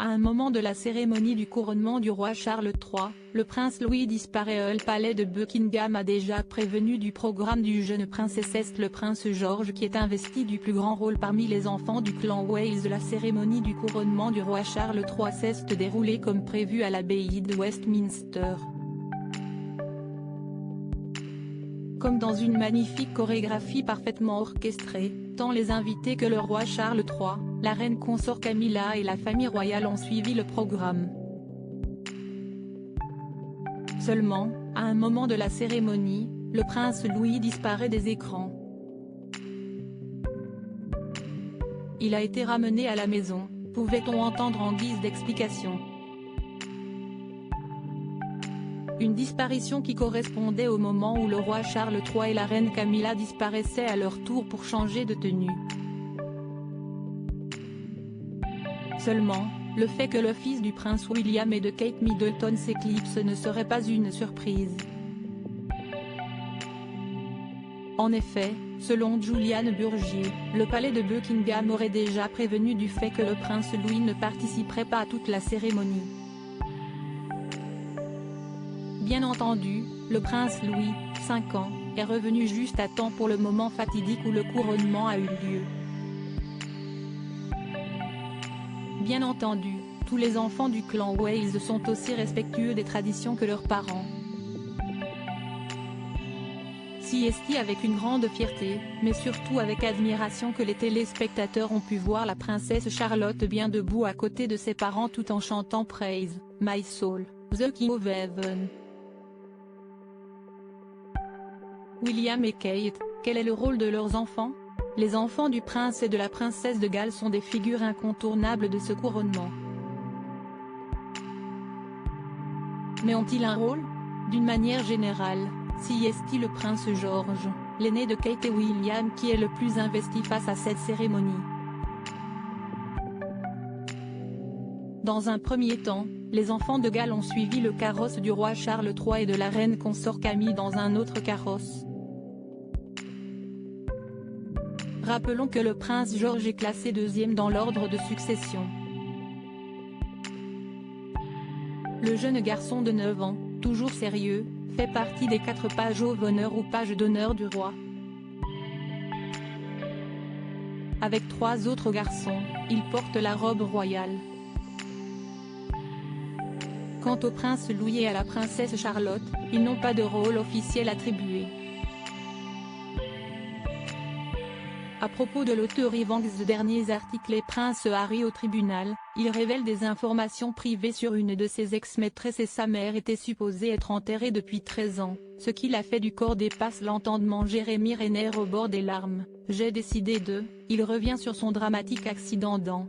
un moment de la cérémonie du couronnement du roi Charles III, le prince Louis disparaît. Le palais de Buckingham a déjà prévenu du programme du jeune princesse. Le prince George qui est investi du plus grand rôle parmi les enfants du clan Wales. La cérémonie du couronnement du roi Charles III s'est déroulée comme prévu à l'abbaye de Westminster. Comme dans une magnifique chorégraphie parfaitement orchestrée, tant les invités que le roi Charles III, la reine consort Camilla et la famille royale ont suivi le programme. Seulement, à un moment de la cérémonie, le prince Louis disparaît des écrans. Il a été ramené à la maison, pouvait-on entendre en guise d'explication. Une disparition qui correspondait au moment où le roi Charles III et la reine Camilla disparaissaient à leur tour pour changer de tenue. Seulement, le fait que le fils du prince William et de Kate Middleton s'éclipse ne serait pas une surprise. En effet, selon Julian Burgier, le palais de Buckingham aurait déjà prévenu du fait que le prince Louis ne participerait pas à toute la cérémonie. Bien entendu, le prince Louis, 5 ans, est revenu juste à temps pour le moment fatidique où le couronnement a eu lieu. Bien entendu, tous les enfants du clan Wales sont aussi respectueux des traditions que leurs parents. Si est avec une grande fierté, mais surtout avec admiration que les téléspectateurs ont pu voir la princesse Charlotte bien debout à côté de ses parents tout en chantant Praise, My Soul, The King of Heaven. William et Kate, quel est le rôle de leurs enfants? Les enfants du prince et de la princesse de Galles sont des figures incontournables de ce couronnement. Mais ont-ils un rôle? D'une manière générale, si est le prince George, l'aîné de Kate et William qui est le plus investi face à cette cérémonie. Dans un premier temps, les enfants de Galles ont suivi le carrosse du roi Charles III et de la reine consort Camille dans un autre carrosse. Rappelons que le prince George est classé deuxième dans l'ordre de succession. Le jeune garçon de 9 ans, toujours sérieux, fait partie des 4 pages d'honneur ou pages d'honneur du roi. Avec 3 autres garçons, il porte la robe royale. Quant au prince Louis et à la princesse Charlotte, ils n'ont pas de rôle officiel attribué. À propos de l'auteur Evans de derniers articles et prince Harry au tribunal, il révèle des informations privées sur une de ses ex-maîtresses et sa mère était supposée être enterrée depuis 13 ans, ce qui l'a fait du corps dépasse l'entendement. Jérémy Renner au bord des larmes, j'ai décidé de, il revient sur son dramatique accident dans